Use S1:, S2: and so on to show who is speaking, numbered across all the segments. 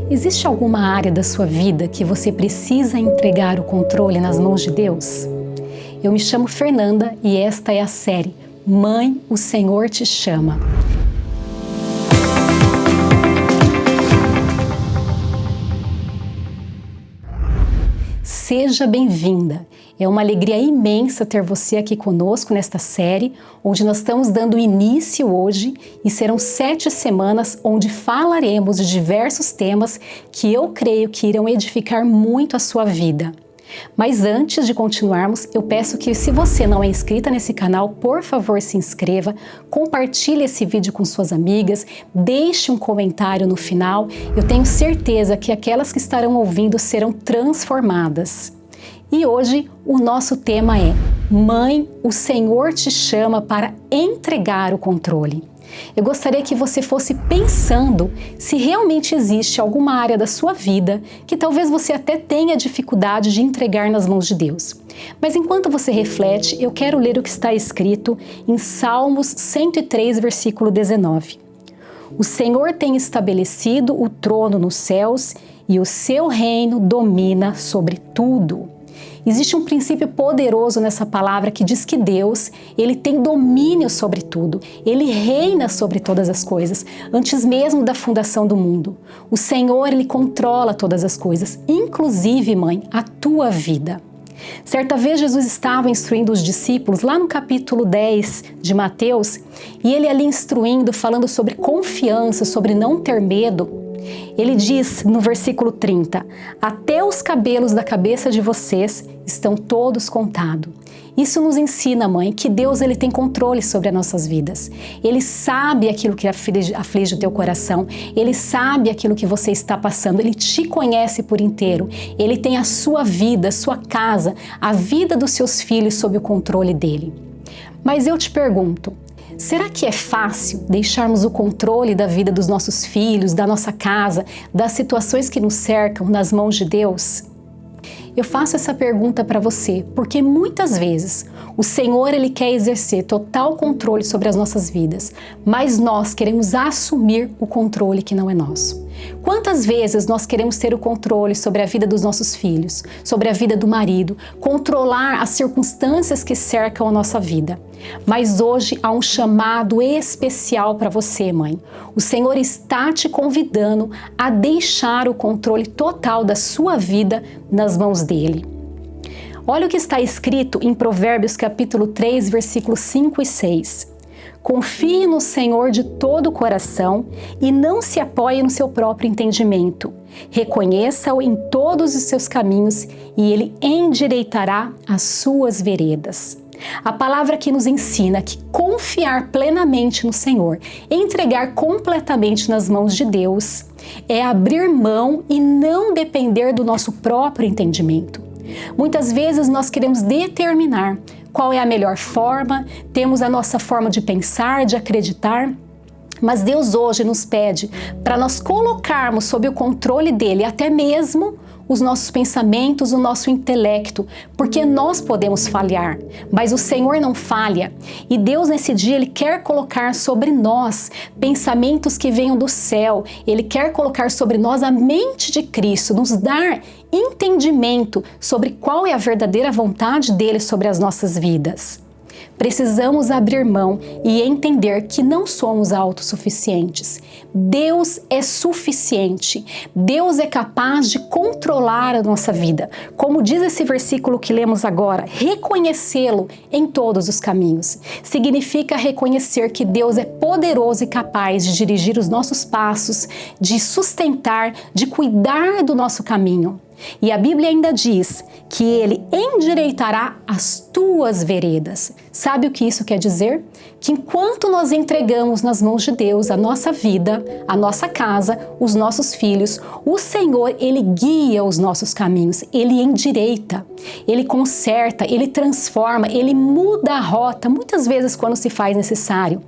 S1: Existe alguma área da sua vida que você precisa entregar o controle nas mãos de Deus? Eu me chamo Fernanda e esta é a série Mãe, o Senhor te chama. Seja bem-vinda! É uma alegria imensa ter você aqui conosco nesta série, onde nós estamos dando início hoje e serão 7 semanas onde falaremos de diversos temas que eu creio que irão edificar muito a sua vida. Mas antes de continuarmos, eu peço que, se você não é inscrita nesse canal, por favor se inscreva, compartilhe esse vídeo com suas amigas, deixe um comentário no final. Eu tenho certeza que aquelas que estarão ouvindo serão transformadas. E hoje o nosso tema é: Mãe, o Senhor te chama para entregar o controle. Eu gostaria que você fosse pensando se realmente existe alguma área da sua vida que talvez você até tenha dificuldade de entregar nas mãos de Deus. Mas enquanto você reflete, eu quero ler o que está escrito em Salmos 103, versículo 19. O Senhor tem estabelecido o trono nos céus e o seu reino domina sobre tudo. Existe um princípio poderoso nessa palavra que diz que Deus, Ele tem domínio sobre tudo. Ele reina sobre todas as coisas, antes mesmo da fundação do mundo. O Senhor, Ele controla todas as coisas, inclusive, mãe, a tua vida. Certa vez Jesus estava instruindo os discípulos lá no capítulo 10 de Mateus, e Ele ali instruindo, falando sobre confiança, sobre não ter medo. Ele diz no versículo 30, até os cabelos da cabeça de vocês estão todos contados. Isso nos ensina, mãe, que Deus ele tem controle sobre as nossas vidas. Ele sabe aquilo que aflige o teu coração. Ele sabe aquilo que você está passando. Ele te conhece por inteiro. Ele tem a sua vida, a sua casa, a vida dos seus filhos sob o controle dele. Mas eu te pergunto, será que é fácil deixarmos o controle da vida dos nossos filhos, da nossa casa, das situações que nos cercam nas mãos de Deus? Eu faço essa pergunta para você porque muitas vezes o Senhor ele quer exercer total controle sobre as nossas vidas, mas nós queremos assumir o controle que não é nosso. Quantas vezes nós queremos ter o controle sobre a vida dos nossos filhos, sobre a vida do marido, controlar as circunstâncias que cercam a nossa vida? Mas hoje há um chamado especial para você, mãe. O Senhor está te convidando a deixar o controle total da sua vida nas mãos dele. Olha o que está escrito em Provérbios capítulo 3, versículos 5 e 6. Confie no Senhor de todo o coração e não se apoie no seu próprio entendimento. Reconheça-o em todos os seus caminhos e ele endireitará as suas veredas. A palavra que nos ensina que confiar plenamente no Senhor, entregar completamente nas mãos de Deus, é abrir mão e não depender do nosso próprio entendimento. Muitas vezes nós queremos determinar qual é a melhor forma, temos a nossa forma de pensar, de acreditar, mas Deus hoje nos pede para nós colocarmos sob o controle dele até mesmo os nossos pensamentos, o nosso intelecto, porque nós podemos falhar, mas o Senhor não falha. E Deus nesse dia, Ele quer colocar sobre nós pensamentos que venham do céu, Ele quer colocar sobre nós a mente de Cristo, nos dar entendimento sobre qual é a verdadeira vontade dEle sobre as nossas vidas. Precisamos abrir mão e entender que não somos autossuficientes. Deus é suficiente. Deus é capaz de controlar a nossa vida. Como diz esse versículo que lemos agora, reconhecê-lo em todos os caminhos. Significa reconhecer que Deus é poderoso e capaz de dirigir os nossos passos, de sustentar, de cuidar do nosso caminho. E a Bíblia ainda diz que Ele endireitará as tuas veredas. Sabe o que isso quer dizer? Que enquanto nós entregamos nas mãos de Deus a nossa vida, a nossa casa, os nossos filhos, o Senhor, Ele guia os nossos caminhos, Ele endireita, Ele conserta, Ele transforma, Ele muda a rota, muitas vezes quando se faz necessário.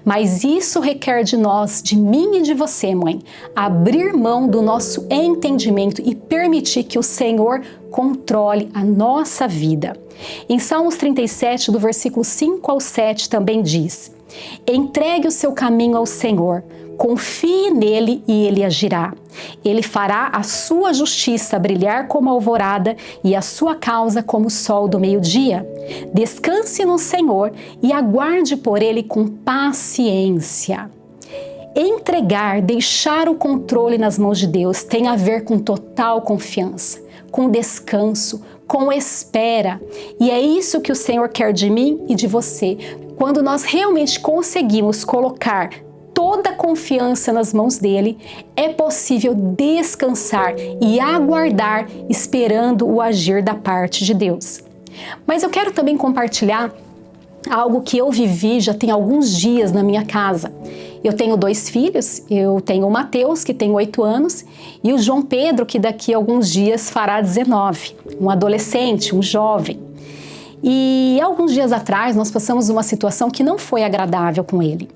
S1: Mas isso requer de nós, de mim e de você, mãe, abrir mão do nosso entendimento e permitir que o Senhor controle a nossa vida. Em Salmos 37, do versículo 5 ao 7, também diz: entregue o seu caminho ao Senhor, confie nele e ele agirá. Ele fará a sua justiça brilhar como a alvorada e a sua causa como o sol do meio-dia. Descanse no Senhor e aguarde por Ele com paciência. Entregar, deixar o controle nas mãos de Deus tem a ver com total confiança, com descanso, com espera. E é isso que o Senhor quer de mim e de você. Quando nós realmente conseguimos colocar toda a confiança nas mãos dele, é possível descansar e aguardar esperando o agir da parte de Deus. Mas eu quero também compartilhar algo que eu vivi já tem alguns dias na minha casa. Eu tenho 2 filhos, eu tenho o Mateus, que tem 8 anos, e o João Pedro, que daqui a alguns dias fará 19, um adolescente, um jovem. E alguns dias atrás nós passamos uma situação que não foi agradável com ele.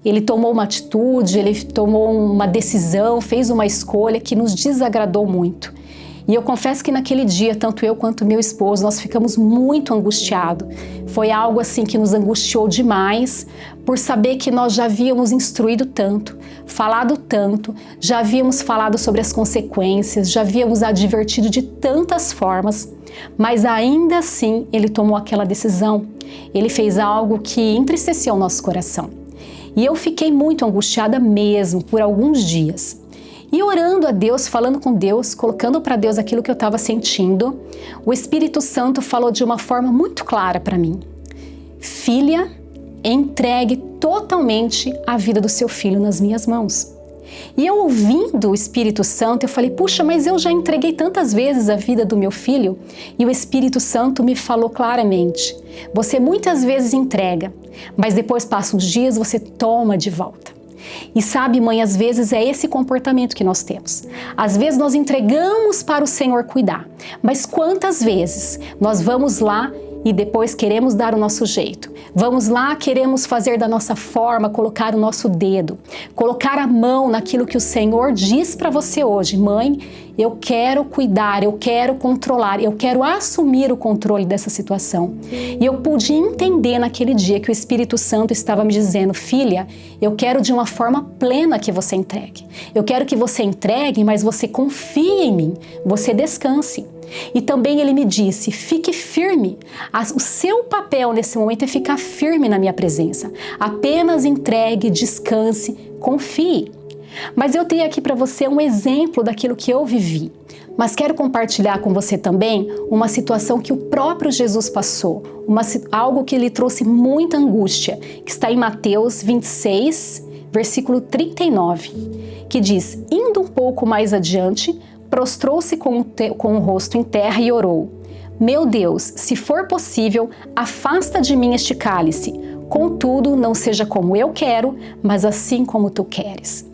S1: Ele tomou uma atitude, ele tomou uma decisão, fez uma escolha que nos desagradou muito. E eu confesso que naquele dia, tanto eu quanto meu esposo, nós ficamos muito angustiados. Foi algo assim que nos angustiou demais, por saber que nós já havíamos instruído tanto, falado tanto, já havíamos falado sobre as consequências, já havíamos advertido de tantas formas, mas ainda assim ele tomou aquela decisão. Ele fez algo que entristeceu o nosso coração. E eu fiquei muito angustiada mesmo por alguns dias. E orando a Deus, falando com Deus, colocando para Deus aquilo que eu estava sentindo, o Espírito Santo falou de uma forma muito clara para mim. Filha, entregue totalmente a vida do seu filho nas minhas mãos. E eu ouvindo o Espírito Santo, eu falei, puxa, mas eu já entreguei tantas vezes a vida do meu filho. E o Espírito Santo me falou claramente, você muitas vezes entrega, mas depois passam uns dias, você toma de volta. E sabe, mãe, às vezes é esse comportamento que nós temos. Às vezes nós entregamos para o Senhor cuidar, mas quantas vezes nós vamos lá e depois queremos dar o nosso jeito. Vamos lá, queremos fazer da nossa forma, colocar o nosso dedo, colocar a mão naquilo que o Senhor diz para você hoje. Mãe, eu quero cuidar, eu quero controlar, eu quero assumir o controle dessa situação. E eu pude entender naquele dia que o Espírito Santo estava me dizendo, filha, eu quero de uma forma plena que você entregue. Eu quero que você entregue, mas você confie em mim, você descanse. E também ele me disse, fique firme. O seu papel nesse momento é ficar firme na minha presença. Apenas entregue, descanse, confie. Mas eu tenho aqui para você um exemplo daquilo que eu vivi. Mas quero compartilhar com você também uma situação que o próprio Jesus passou. Algo que lhe trouxe muita angústia, que está em Mateus 26, versículo 39, que diz, indo um pouco mais adiante, prostrou-se com o rosto em terra e orou. Meu Deus, se for possível, afasta de mim este cálice. Contudo, não seja como eu quero, mas assim como tu queres.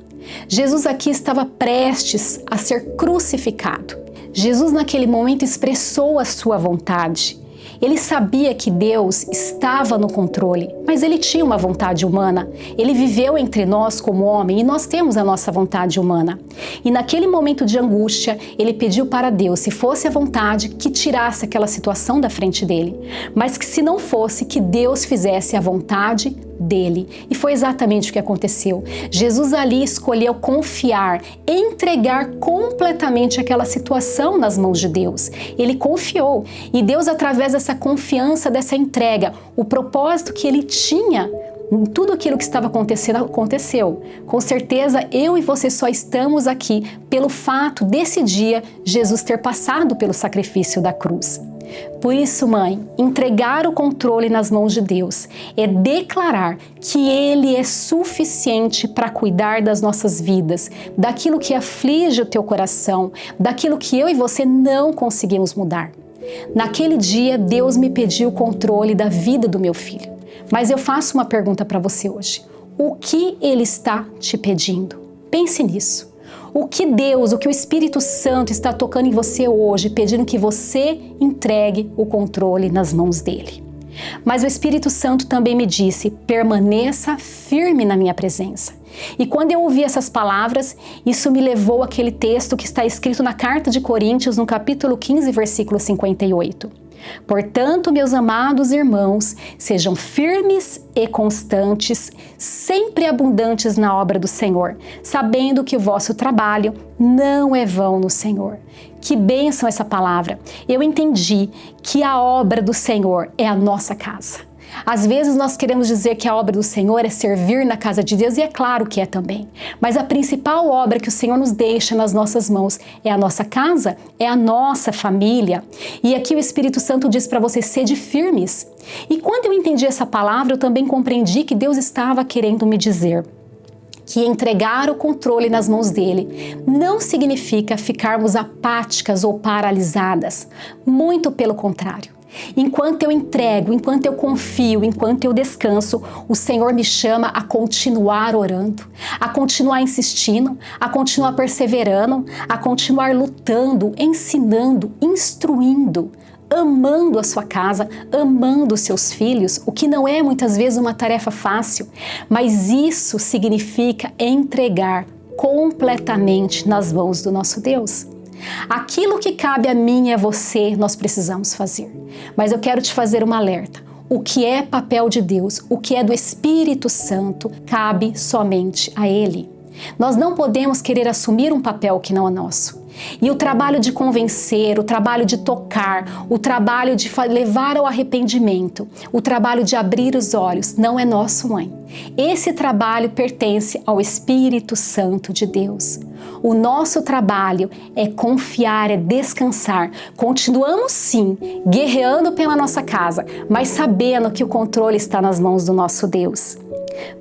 S1: Jesus aqui estava prestes a ser crucificado. Jesus naquele momento expressou a sua vontade. Ele sabia que Deus estava no controle, mas ele tinha uma vontade humana. Ele viveu entre nós como homem e nós temos a nossa vontade humana. E naquele momento de angústia, ele pediu para Deus, se fosse a vontade, que tirasse aquela situação da frente dele. Mas que se não fosse, que Deus fizesse a vontade dele. E foi exatamente o que aconteceu. Jesus ali escolheu confiar, entregar completamente aquela situação nas mãos de Deus. Ele confiou. E Deus, através dessa confiança, dessa entrega, o propósito que ele tinha, tudo aquilo que estava acontecendo, aconteceu. Com certeza, eu e você só estamos aqui pelo fato desse dia Jesus ter passado pelo sacrifício da cruz. Por isso, mãe, entregar o controle nas mãos de Deus é declarar que Ele é suficiente para cuidar das nossas vidas, daquilo que aflige o teu coração, daquilo que eu e você não conseguimos mudar. Naquele dia, Deus me pediu o controle da vida do meu filho. Mas eu faço uma pergunta para você hoje. O que Ele está te pedindo? Pense nisso. O que Deus, o que o Espírito Santo está tocando em você hoje, pedindo que você entregue o controle nas mãos dele. Mas o Espírito Santo também me disse, permaneça firme na minha presença. E quando eu ouvi essas palavras, isso me levou àquele texto que está escrito na carta de Coríntios, no capítulo 15, versículo 58. Portanto, meus amados irmãos, sejam firmes e constantes, sempre abundantes na obra do Senhor, sabendo que o vosso trabalho não é vão no Senhor. Que bênção essa palavra! Eu entendi que a obra do Senhor é a nossa casa. Às vezes nós queremos dizer que a obra do Senhor é servir na casa de Deus, e é claro que é também. Mas a principal obra que o Senhor nos deixa nas nossas mãos é a nossa casa, é a nossa família. E aqui o Espírito Santo diz para você: sede firmes. E quando eu entendi essa palavra, eu também compreendi que Deus estava querendo me dizer que entregar o controle nas mãos dele não significa ficarmos apáticas ou paralisadas. Muito pelo contrário. Enquanto eu entrego, enquanto eu confio, enquanto eu descanso, o Senhor me chama a continuar orando, a continuar insistindo, a continuar perseverando, a continuar lutando, ensinando, instruindo, amando a sua casa, amando os seus filhos, o que não é muitas vezes uma tarefa fácil, mas isso significa entregar completamente nas mãos do nosso Deus. Aquilo que cabe a mim e a você, nós precisamos fazer. Mas eu quero te fazer um alerta. O que é papel de Deus, o que é do Espírito Santo, cabe somente a Ele. Nós não podemos querer assumir um papel que não é nosso. E o trabalho de convencer, o trabalho de tocar, o trabalho de levar ao arrependimento, o trabalho de abrir os olhos, não é nosso, mãe. Esse trabalho pertence ao Espírito Santo de Deus. O nosso trabalho é confiar, é descansar. Continuamos sim, guerreando pela nossa casa, mas sabendo que o controle está nas mãos do nosso Deus.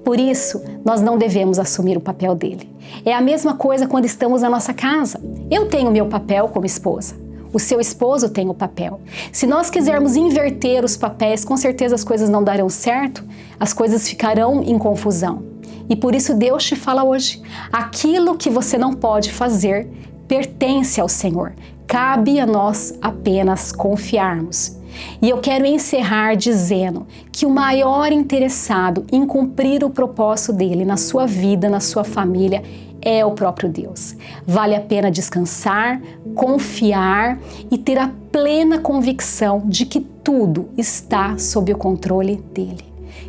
S1: Por isso, nós não devemos assumir o papel dele. É a mesma coisa quando estamos na nossa casa. Eu tenho meu papel como esposa. O seu esposo tem o papel. Se nós quisermos inverter os papéis, com certeza as coisas não darão certo, as coisas ficarão em confusão. E por isso Deus te fala hoje, aquilo que você não pode fazer pertence ao Senhor. Cabe a nós apenas confiarmos. E eu quero encerrar dizendo que o maior interessado em cumprir o propósito dele na sua vida, na sua família, é o próprio Deus. Vale a pena descansar, confiar e ter a plena convicção de que tudo está sob o controle dele.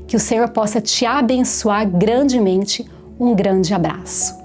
S1: Que o Senhor possa te abençoar grandemente. Um grande abraço.